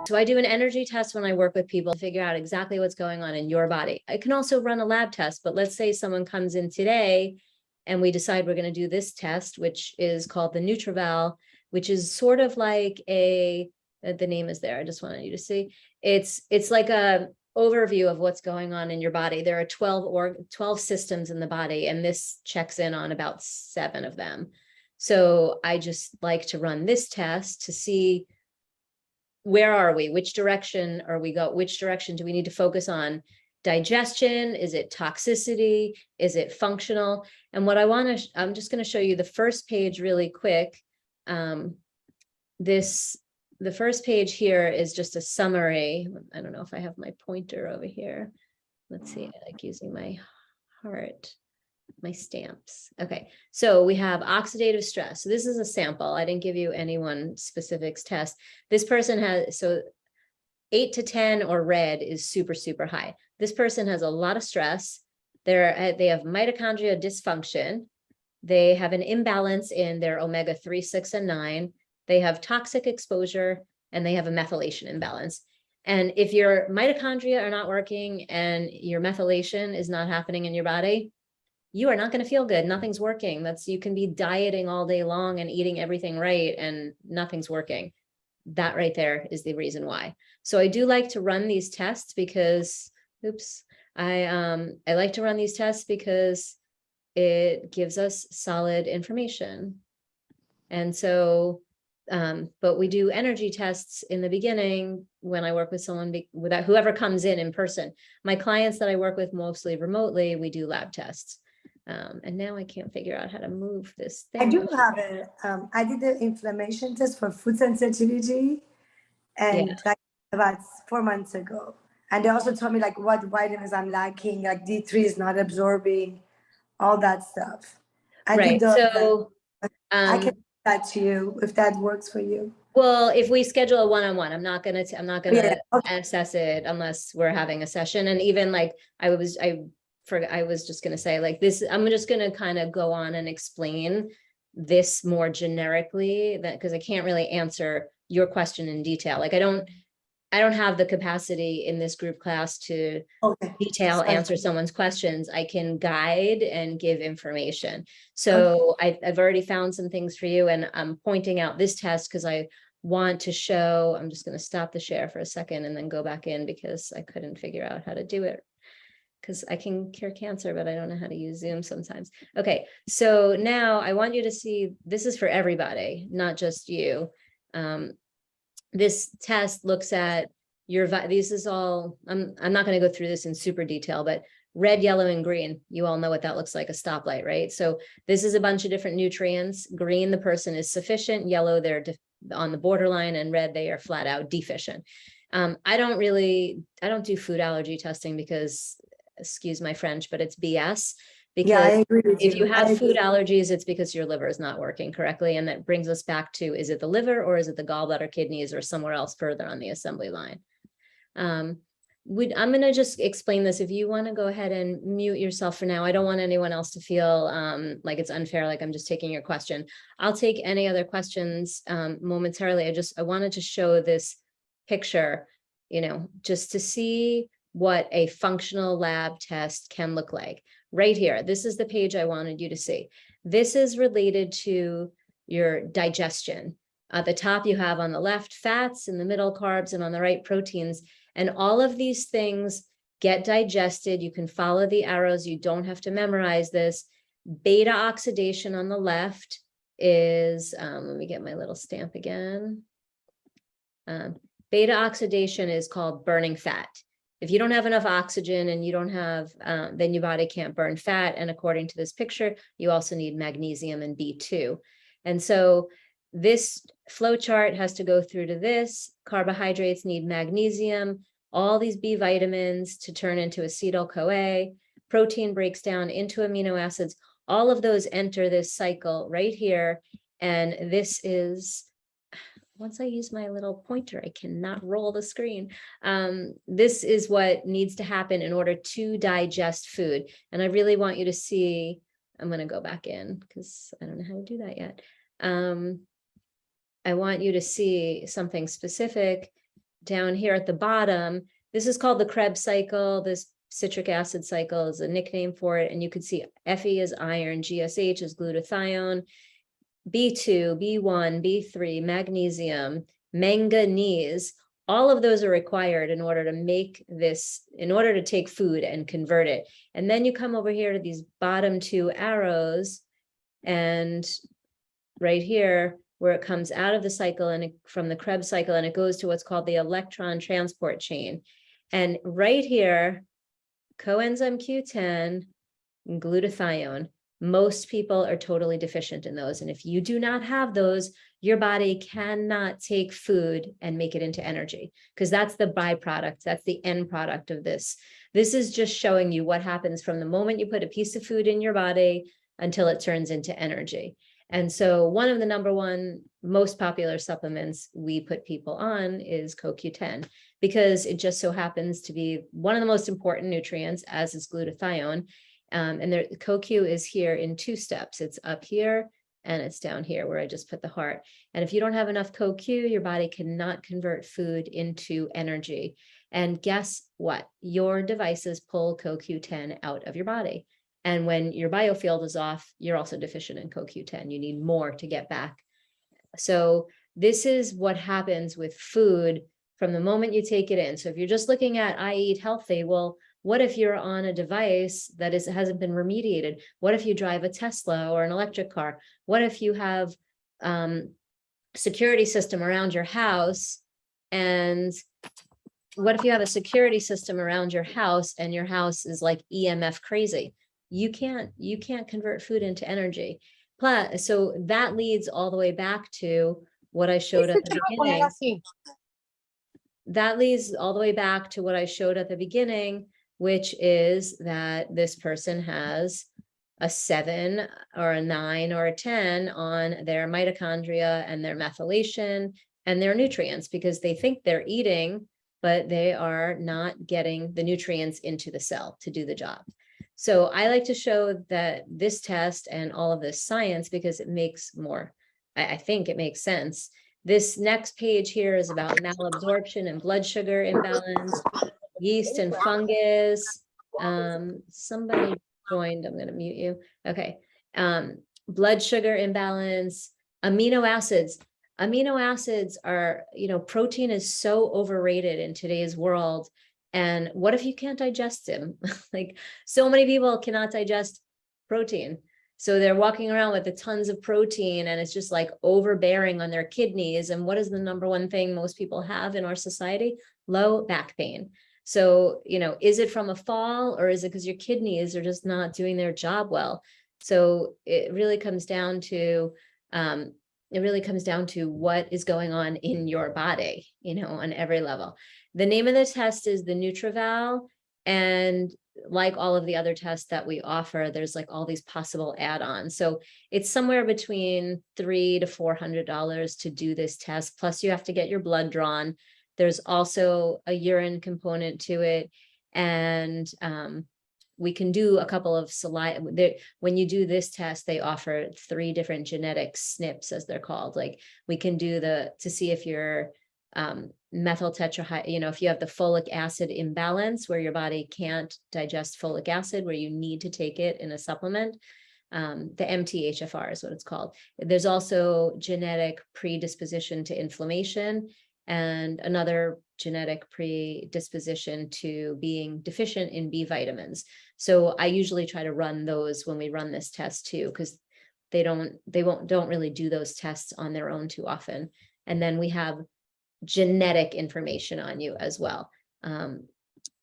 So I do an energy test when I work with people to figure out exactly what's going on in your body. I can also run a lab test, but let's say someone comes in today and we decide we're going to do this test, which is called the NutriVal, which is sort of like the name is there. I just wanted you to see. It's like a overview of what's going on in your body. There are 12 systems in the body, and this checks in on about 7 of them. So I just like to run this test to see where are we, which direction are we go, which direction do we need to focus on? Digestion, is it toxicity, is it functional? And what I want to, I'm just going to show you the first page really quick. The first page here is just a summary. I don't know if I have my pointer over here. Let's see, I like using my heart, my stamps. Okay, so we have oxidative stress. So this is a sample. I didn't give you any one specifics test. This person has, so 8 to 10 or red is super, super high. This person has a lot of stress. They have mitochondrial dysfunction. They have an imbalance in their omega-3, 6, and 9. They have toxic exposure, and they have a methylation imbalance. And if your mitochondria are not working and your methylation is not happening in your body, you are not going to feel good. Nothing's working. You can be dieting all day long and eating everything right, and nothing's working. That right there is the reason why. So I do like to run these tests because, I like to run these tests because it gives us solid information. And so, but we do energy tests in the beginning when I work with someone, without whoever comes in person. My clients that I work with mostly remotely, we do lab tests. And now I can't figure out how to move this thing. I do have I did the inflammation test for food sensitivity, and like about 4 months ago. And they also told me like what vitamins I'm lacking, like D3 is not absorbing, all that stuff. Right. So I can do that to you if that works for you. Well, if we schedule a one-on-one, I'm not gonna assess it unless we're having a session. And even like I was just gonna say like this, I'm just gonna kind of go on and explain this more generically, that because I can't really answer your question in detail. Like I don't have the capacity in this group class to answer someone's questions. I can guide and give information. So I've already found some things for you, and I'm pointing out this test because I want to show. I'm just going to stop the share for a second and then go back in because I couldn't figure out how to do it, because I can cure cancer, but I don't know how to use Zoom sometimes. Okay, so now I want you to see, this is for everybody, not just you. This test looks at this is all, I'm not going to go through this in super detail, but red, yellow, and green, you all know what that looks like, a stoplight, right? So this is a bunch of different nutrients. Green, the person is sufficient. Yellow, they're on the borderline, and red, they are flat out deficient. I don't do food allergy testing because, excuse my French, but it's BS. Because if you have food allergies, it's because your liver is not working correctly. And that brings us back to, is it the liver or is it the gallbladder, kidneys, or somewhere else further on the assembly line? I'm going to just explain this. If you want to go ahead and mute yourself for now, I don't want anyone else to feel like it's unfair, like I'm just taking your question. I'll take any other questions momentarily. I wanted to show this picture, just to see what a functional lab test can look like. Right here, this is the page I wanted you to see. This is related to your digestion. At the top, you have on the left fats, in the middle carbs, and on the right proteins. And all of these things get digested. You can follow the arrows. You don't have to memorize this. Beta oxidation on the left is, let me get my little stamp again. Beta oxidation is called burning fat. If you don't have enough oxygen and you don't have, then your body can't burn fat. And according to this picture, you also need magnesium and B2. And so this flow chart has to go through to this. Carbohydrates need magnesium, all these B vitamins to turn into acetyl-CoA. Protein breaks down into amino acids. All of those enter this cycle right here. And this is, once I use my little pointer, I cannot roll the screen. This is what needs to happen in order to digest food. And I really want you to see, I'm going to go back in because I don't know how to do that yet. I want you to see something specific. down here at the bottom, this is called the Krebs cycle. This citric acid cycle is a nickname for it. And you can see Fe is iron, GSH is glutathione, B2, B1, B3, magnesium, manganese. All of those are required in order to make this, in order to take food and convert it. And then you come over here to these bottom two arrows, and right here, where it comes out of the cycle and from the Krebs cycle, and it goes to what's called the electron transport chain. And right here, coenzyme Q10, and glutathione, most people are totally deficient in those. And if you do not have those, your body cannot take food and make it into energy, because that's the byproduct. That's the end product of this. This is just showing you what happens from the moment you put a piece of food in your body until it turns into energy. And so one of the number one most popular supplements we put people on is CoQ10, because it just so happens to be one of the most important nutrients, as is glutathione. And there, CoQ is here in two steps. It's up here and it's down here where I just put the heart. And if you don't have enough CoQ, your body cannot convert food into energy. And guess what? Your devices pull CoQ10 out of your body. And when your biofield is off, you're also deficient in CoQ10. You need more to get back. So this is what happens with food from the moment you take it in. So if you're just looking at, I eat healthy, well, what if you're on a device that hasn't been remediated? What if you drive a Tesla or an electric car? What if you have security system around your house? And what if you have a security system around your house and your house is like EMF crazy? You can't convert food into energy. Plus, so that leads all the way back to what I showed at the beginning. That leads all the way back to what I showed at the beginning, which is that this person has a 7 or a 9 or a 10 on their mitochondria and their methylation and their nutrients, because they think they're eating, but they are not getting the nutrients into the cell to do the job. So I like to show that this test and all of this science, because it makes more, I think it makes sense. This next page here is about malabsorption and blood sugar imbalance, yeast and fungus. Somebody joined, I'm going to mute you. Okay. Blood sugar imbalance, amino acids. Amino acids are, protein is so overrated in today's world. And what if you can't digest them? Like, so many people cannot digest protein. So they're walking around with the tons of protein, and it's just like overbearing on their kidneys. And what is the number one thing most people have in our society? Low back pain. So, is it from a fall, or is it because your kidneys are just not doing their job well? So it really comes down to, what is going on in your body, on every level. The name of the test is the NutriVal, and like all of the other tests that we offer, there's like all these possible add-ons. So it's somewhere between $300 to $400 to do this test. Plus you have to get your blood drawn. There's also a urine component to it. And we can do a couple of saliva. When you do this test, they offer 3 different genetic SNPs, as they're called. Like, we can do to see if you're methyl tetrahydrocannabinol, if you have the folic acid imbalance, where your body can't digest folic acid, where you need to take it in a supplement. The MTHFR is what it's called. There's also genetic predisposition to inflammation, and another genetic predisposition to being deficient in B vitamins. So I usually try to run those when we run this test too, because they don't really do those tests on their own too often. And then we have genetic information on you as well.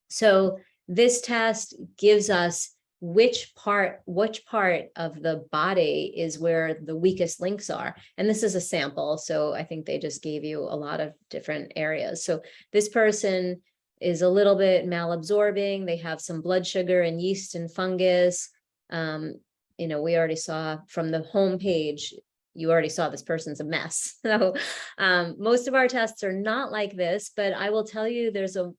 So this test gives us which part of the body is where the weakest links are. And this is a sample, so I think they just gave you a lot of different areas. So this person is a little bit malabsorbing. They have some blood sugar and yeast and fungus. We already saw from the home page, you already saw this person's a mess. So most of our tests are not like this, but I will tell you there's a,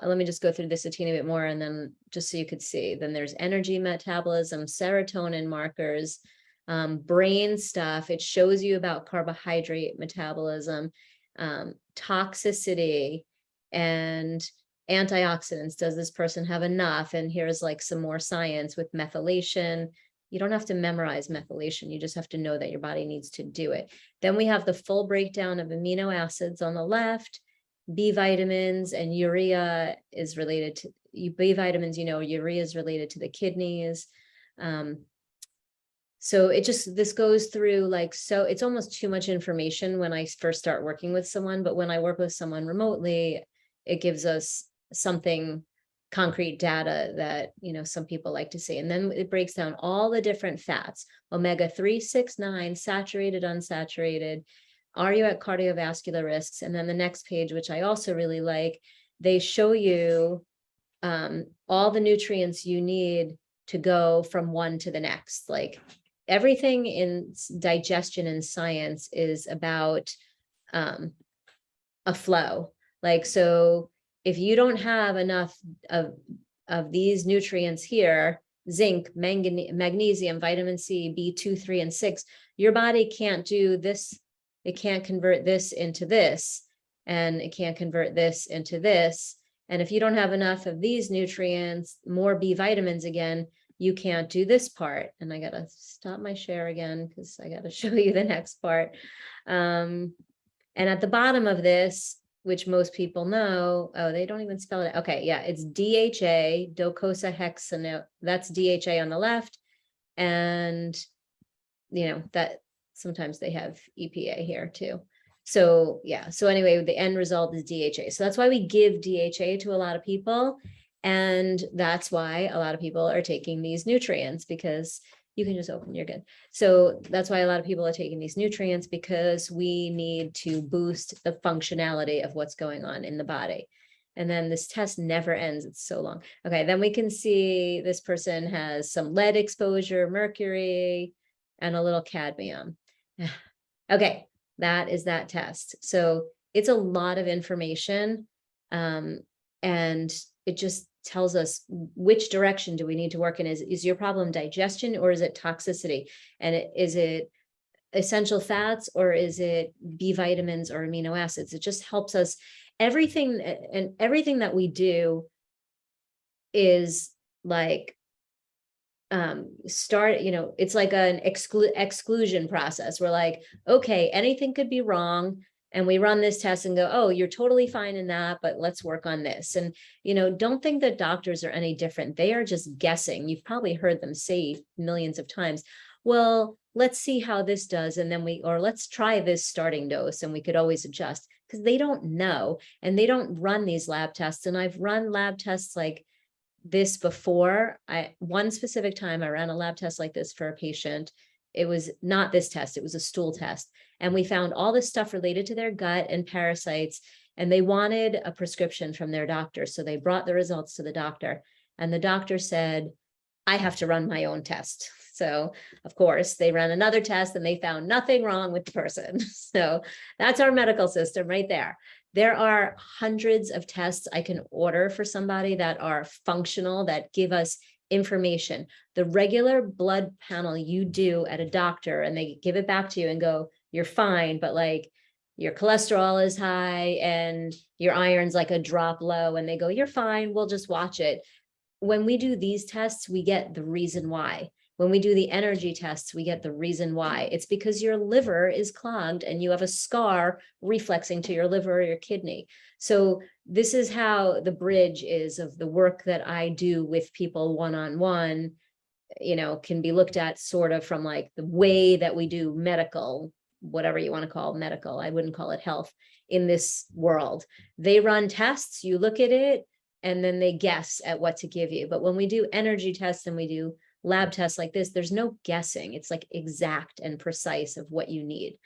let me just go through this a teeny bit more, and then just so you could see, then there's energy metabolism, serotonin markers, brain stuff. It shows you about carbohydrate metabolism, toxicity and antioxidants. Does this person have enough? And here's like some more science with methylation. You don't have to memorize methylation. You just have to know that your body needs to do it. Then we have the full breakdown of amino acids on the left, B vitamins, and urea is related to B vitamins, urea is related to the kidneys. So this goes through like, so it's almost too much information when I first start working with someone, but when I work with someone remotely, it gives us something concrete data that, some people like to see. And then it breaks down all the different fats, omega-3, 6, 9, saturated, unsaturated. Are you at cardiovascular risks? And then the next page, which I also really like, they show you all the nutrients you need to go from one to the next. Like everything in digestion and science is about a flow. Like, so if you don't have enough of these nutrients here, zinc, magnesium, vitamin C, B2, 3, and 6, your body can't do this. It can't convert this into this, and it can't convert this into this. And if you don't have enough of these nutrients, more B vitamins again, you can't do this part. And I got to stop my share again because I got to show you the next part. And at the bottom of this, which most people know, oh, they don't even spell it. Okay, yeah, it's DHA, docosahexaenoate. That's DHA on the left. And, that sometimes they have EPA here too. So yeah, so anyway, the end result is DHA. So that's why we give DHA to a lot of people. And that's why a lot of people are taking these nutrients, because you can just open, you're good. So that's why a lot of people are taking these nutrients, because we need to boost the functionality of what's going on in the body. And then this test never ends. It's so long. Okay, then we can see this person has some lead exposure, mercury, and a little cadmium. Okay, that is that test. So it's a lot of information. And it just tells us which direction do we need to work in. Is your problem digestion, or is it toxicity? And is it essential fats, or is it B vitamins or amino acids? It just helps us. Everything that we do is like it's like an exclusion process. We're like, okay, anything could be wrong. And we run this test and go, oh, you're totally fine in that, but let's work on this. And, don't think that doctors are any different. They are just guessing. You've probably heard them say millions of times, well, let's see how this does. And then let's try this starting dose, and we could always adjust, because they don't know. And they don't run these lab tests. And I've run lab tests like this before. One specific time I ran a lab test like this for a patient. It was not this test, it was a stool test. And we found all this stuff related to their gut and parasites, and they wanted a prescription from their doctor. So they brought the results to the doctor, and the doctor said, I have to run my own test. So of course they ran another test, and they found nothing wrong with the person. So that's our medical system right there. There are hundreds of tests I can order for somebody that are functional, that give us information. The regular blood panel you do at a doctor, and they give it back to you and go, you're fine, but like your cholesterol is high and your iron's like a drop low, and they go, you're fine, we'll just watch it. When we do these tests, we get the reason why. When we do the energy tests, we get the reason why. It's because your liver is clogged and you have a scar reflexing to your liver or your kidney. So this is how the bridge is of the work that I do with people one-on-one, can be looked at sort of from like the way that we do medical, whatever you want to call medical. I wouldn't call it health in this world. They run tests, you look at it, and then they guess at what to give you. But when we do energy tests and we do lab tests like this, there's no guessing. It's like exact and precise of what you need.